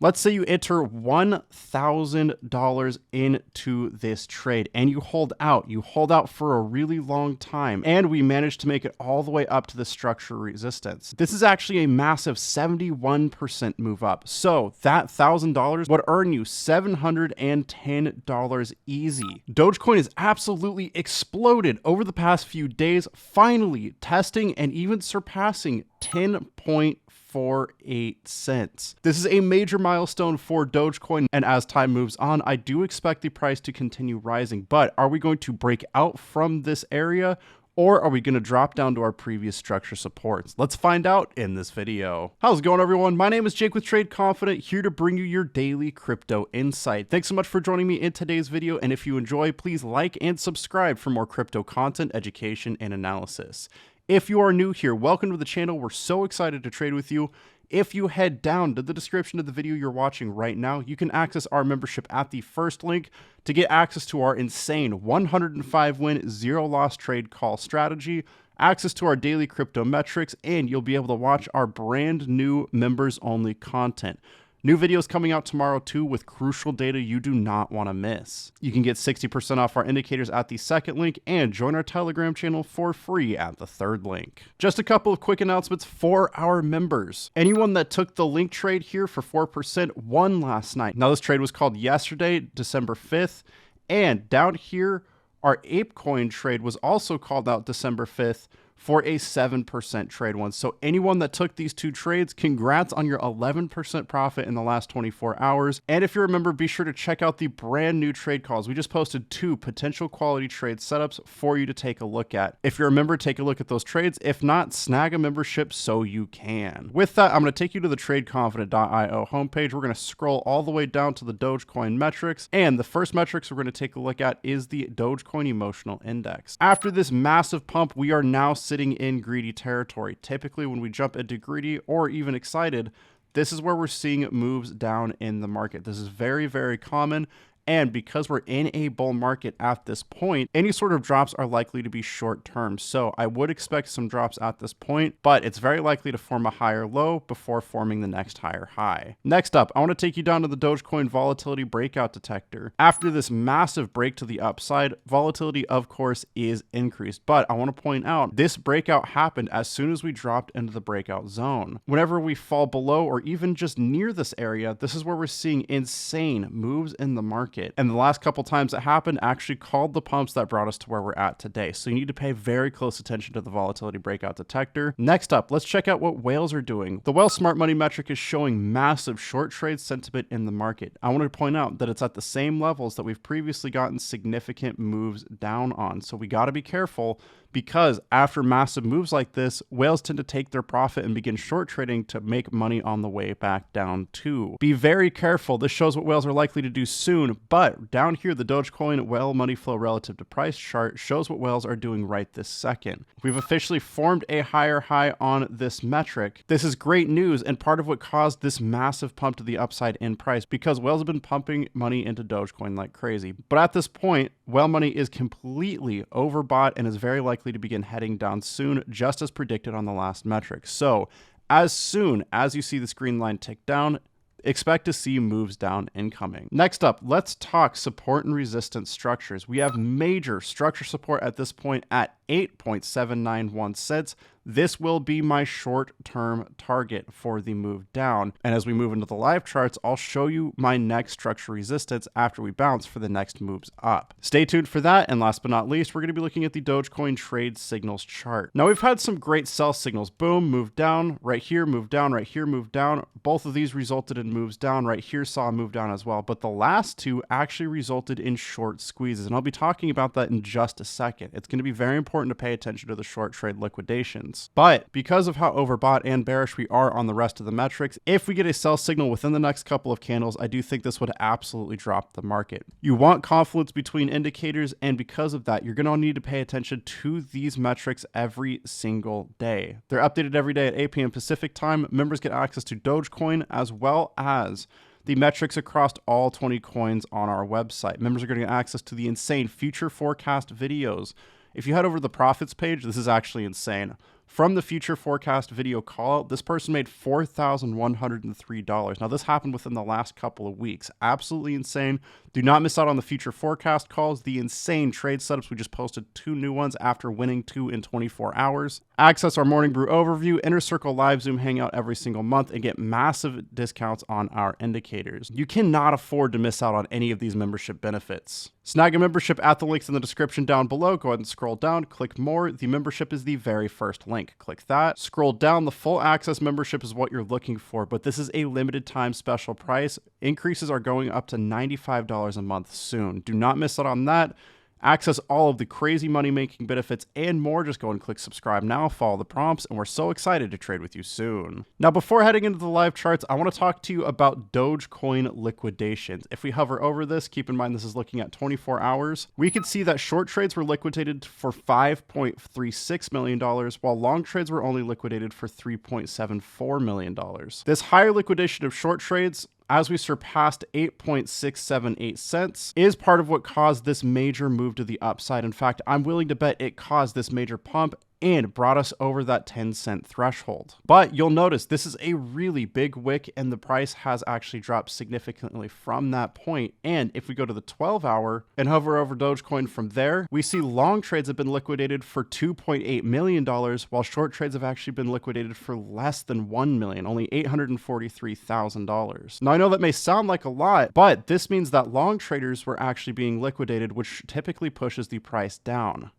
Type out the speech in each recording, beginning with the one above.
Let's say you enter $1,000 into this trade and you hold out. You hold out for a really long time and we managed to make it all the way up to the structure resistance. This is actually a massive 71% move up. So that $1,000 would earn you $710 easy. Dogecoin has absolutely exploded over the past few days, finally testing and even surpassing 10.48 cents. This is a major milestone for Dogecoin, and as time moves on, I do expect the price to continue rising. But are we going to break out from this area, or are we going to drop down to our previous structure supports? Let's find out in this video. How's it going, everyone? My name is Jake with Trade Confident, here to bring you your daily crypto insight. Thanks so much for joining me in today's video, and if you enjoy, please like and subscribe for more crypto content, education, and analysis. If you are new here, welcome to the channel. We're so excited to trade with you. If you head down to the description of the video you're watching right now, you can access our membership at the first link to get access to our insane 105-win, zero-loss trade call strategy, access to our daily crypto metrics, and you'll be able to watch our brand new members-only content. New videos coming out tomorrow too with crucial data you do not want to miss. You can get 60% off our indicators at the second link and join our Telegram channel for free at the third link. Just a couple of quick announcements for our members. Anyone that took the link trade here for 4% won last night. Now this trade was called yesterday, December 5th, and down here our ApeCoin trade was also called out December 5th for a 7% trade one. So anyone that took these two trades, congrats on your 11% profit in the last 24 hours. And if you remember, be sure to check out the brand new trade calls. We just posted 2 potential quality trade setups for you to take a look at. If you're a member, take a look at those trades. If not, snag a membership so you can. With that, I'm going to take you to the tradeconfident.io homepage. We're going to scroll all the way down to the Dogecoin metrics. And the first metrics we're going to take a look at is the Dogecoin emotional index. After this massive pump, we are now sitting in greedy territory. Typically when we jump into greedy or even excited, this is where we're seeing moves down in the market. This is very, very common. And because we're in a bull market at this point, any sort of drops are likely to be short term. So I would expect some drops at this point, but it's very likely to form a higher low before forming the next higher high. Next up, I want to take you down to the Dogecoin volatility breakout detector. After this massive break to the upside, volatility of course is increased, but I want to point out this breakout happened as soon as we dropped into the breakout zone. Whenever we fall below or even just near this area, this is where we're seeing insane moves in the market. And the last couple times it happened actually called the pumps that brought us to where we're at today. So you need to pay very close attention to the volatility breakout detector. Next up, let's check out what whales are doing. The whale smart money metric is showing massive short trade sentiment in the market. I want to point out that it's at the same levels that we've previously gotten significant moves down on. So we got to be careful, because after massive moves like this, whales tend to take their profit and begin short trading to make money on the way back down too. Be very careful. This shows what whales are likely to do soon, but down here, the Dogecoin whale money flow relative to price chart shows what whales are doing right this second. We've officially formed a higher high on this metric. This is great news and part of what caused this massive pump to the upside in price, because whales have been pumping money into Dogecoin like crazy. But at this point, whale money is completely overbought and is very likely to begin heading down soon, just as predicted on the last metric. So as soon as you see this green line tick down, expect to see moves down incoming. Next up, let's talk support and resistance structures. We have major structure support at this point at 8.791 cents. This will be my short-term target for the move down. And as we move into the live charts, I'll show you my next structure resistance after we bounce for the next moves up. Stay tuned for that. And last but not least, we're going to be looking at the Dogecoin trade signals chart. Now we've had some great sell signals. Boom, move down, right here, move down, right here, move down. Both of these resulted in moves down. Right here saw a move down as well. But the last two actually resulted in short squeezes. And I'll be talking about that in just a second. It's going to be very important to pay attention to the short trade liquidations. But because of how overbought and bearish we are on the rest of the metrics, if we get a sell signal within the next couple of candles, I do think this would absolutely drop the market. You want confluence between indicators, and because of that, you're going to need to pay attention to these metrics every single day. They're updated every day at 8 p.m. Pacific time. Members get access to Dogecoin as well as the metrics across all 20 coins on our website. Members are going to get access to the insane future forecast videos. If you head over to the profits page, this is actually insane. From the future forecast video call, this person made $4,103. Now, this happened within the last couple of weeks. Absolutely insane. Do not miss out on the future forecast calls, the insane trade setups. We just posted 2 new ones after winning 2 in 24 hours. Access our Morning Brew overview, Inner Circle live Zoom hangout every single month, and get massive discounts on our indicators. You cannot afford to miss out on any of these membership benefits. Snag a membership at the links in the description down below. Go ahead and scroll down, click more. The membership is the very first link. Click that. Scroll down. The full access membership is what you're looking for, but this is a limited time special price. Increases are going up to $95 a month soon. Do not miss out on that. Access all of the crazy money-making benefits and more. Just go and click subscribe now, follow the prompts, and we're so excited to trade with you soon. Now, before heading into the live charts, I want to talk to you about Dogecoin liquidations. If we hover over this, keep in mind this is looking at 24 hours, we can see that short trades were liquidated for $5.36 million, while long trades were only liquidated for $3.74 million. This higher liquidation of short trades, as we surpassed 8.678 cents, is part of what caused this major move to the upside. In fact, I'm willing to bet it caused this major pump and brought us over that 10-cent threshold. But you'll notice this is a really big wick, and the price has actually dropped significantly from that point. And if we go to the 12-hour and hover over Dogecoin from there, we see long trades have been liquidated for $2.8 million, while short trades have actually been liquidated for less than $1 million, only $843,000. Now, I know that may sound like a lot, but this means that long traders were actually being liquidated, which typically pushes the price down.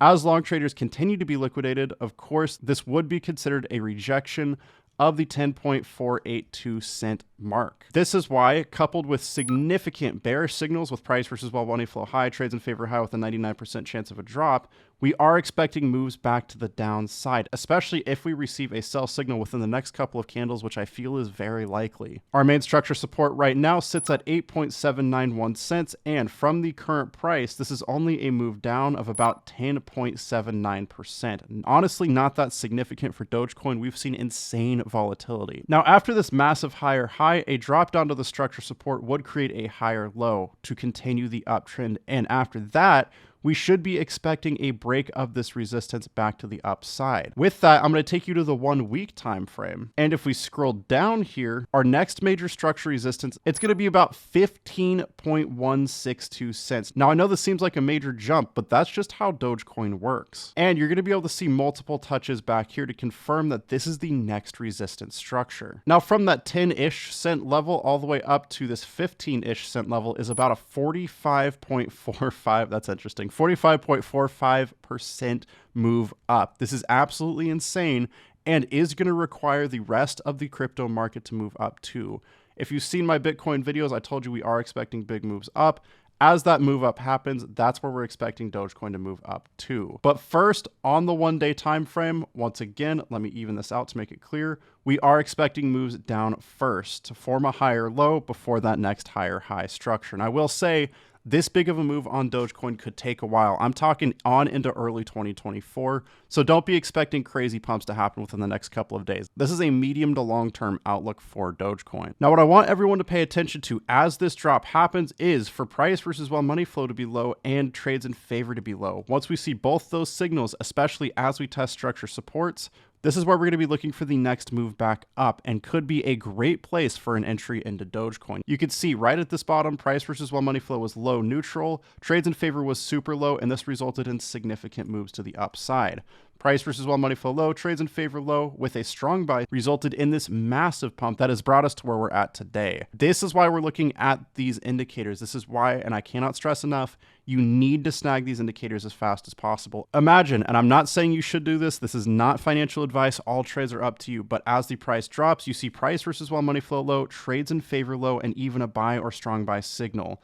As long traders continue to be liquidated, of course, this would be considered a rejection of the 10.482 cent mark. This is why, coupled with significant bearish signals with price versus while money flow high, trades in favor high with a 99% chance of a drop, we are expecting moves back to the downside, especially if we receive a sell signal within the next couple of candles, which I feel is very likely. Our main structure support right now sits at 8.791 cents, and from the current price, this is only a move down of about 10.79%. Honestly, not that significant for Dogecoin. We've seen insane volatility. Now, after this massive higher high, a drop down to the structure support would create a higher low to continue the uptrend, and after that, we should be expecting a break of this resistance back to the upside. With that, I'm going to take you to the 1 week time frame. And if we scroll down here, our next major structure resistance, it's going to be about 15.162 cents. Now, I know this seems like a major jump, but that's just how Dogecoin works. And you're going to be able to see multiple touches back here to confirm that this is the next resistance structure. Now, from that 10-ish cent level all the way up to this 15-ish cent level is about a 45.45. That's interesting. 45.45% move up. This is absolutely insane and is going to require the rest of the crypto market to move up too. If you've seen my Bitcoin videos, I told you we are expecting big moves up. As that move up happens, that's where we're expecting Dogecoin to move up too. But first, on the 1-day time frame, once again, let me even this out to make it clear. We are expecting moves down first to form a higher low before that next higher high structure. And I will say, this big of a move on Dogecoin could take a while. I'm talking on into early 2024, so don't be expecting crazy pumps to happen within the next couple of days. This is a medium to long-term outlook for Dogecoin. Now, what I want everyone to pay attention to as this drop happens is for price versus while money flow to be low and trades in favor to be low. Once we see both those signals, especially as we test structure supports, this is where we're going to be looking for the next move back up and could be a great place for an entry into Dogecoin. You can see right at this bottom, price versus while money flow was low neutral, trades in favor was super low, and this resulted in significant moves to the upside. Price versus while money flow low, trades in favor low with a strong buy resulted in this massive pump that has brought us to where we're at today. This is why we're looking at these indicators. This is why, and I cannot stress enough, you need to snag these indicators as fast as possible. Imagine, and I'm not saying you should do this, this is not financial advice, all trades are up to you, but as the price drops, you see price versus while money flow low, trades in favor low, and even a buy or strong buy signal.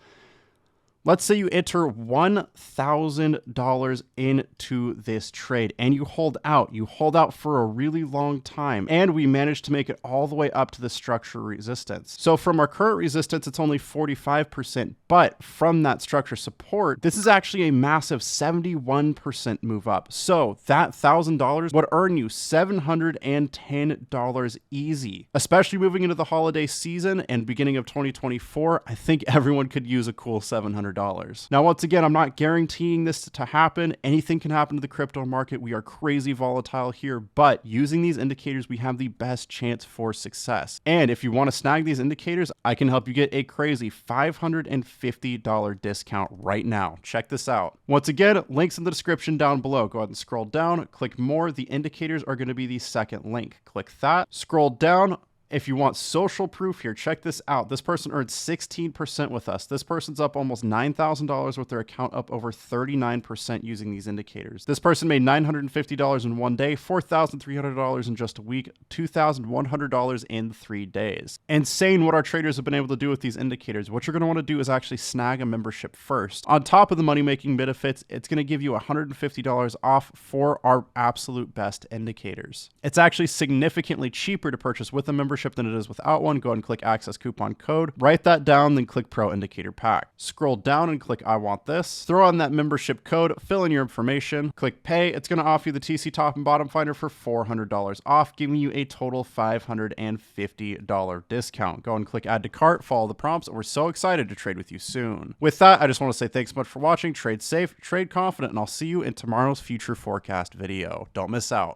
Let's say you enter $1,000 into this trade and you hold out. You hold out for a really long time and we managed to make it all the way up to the structure resistance. So from our current resistance, it's only 45%, but from that structure support, this is actually a massive 71% move up. So that $1,000 would earn you $710 easy, especially moving into the holiday season and beginning of 2024. I think everyone could use a cool $700. $500. Now, once again, I'm not guaranteeing this to happen. Anything can happen to the crypto market. We are crazy volatile here, but using these indicators, we have the best chance for success. And if you want to snag these indicators, I can help you get a crazy $550 discount right now. Check this out. Once again, links in the description down below. Go ahead and scroll down, click more. The indicators are going to be the second link. Click that, scroll down. If you want social proof here, check this out. This person earned 16% with us. This person's up almost $9,000 with their account, up over 39% using these indicators. This person made $950 in one day, $4,300 in just a week, $2,100 in 3 days. Insane what our traders have been able to do with these indicators. What you're going to want to do is actually snag a membership first. On top of the money-making benefits, it's going to give you $150 off for our absolute best indicators. It's actually significantly cheaper to purchase with a membership than it is without one. Go ahead and click access coupon code, write that down, then click Pro Indicator Pack. Scroll down and click I want this. Throw on that membership code, fill in your information, click pay. It's going to offer you the TC top and bottom finder for $400 off, giving you a total $550 discount. Go and click add to cart, follow the prompts, and we're so excited to trade with you soon. With that, I just want to say thanks so much for watching. Trade safe, trade confident, and I'll see you in tomorrow's future forecast video. Don't miss out.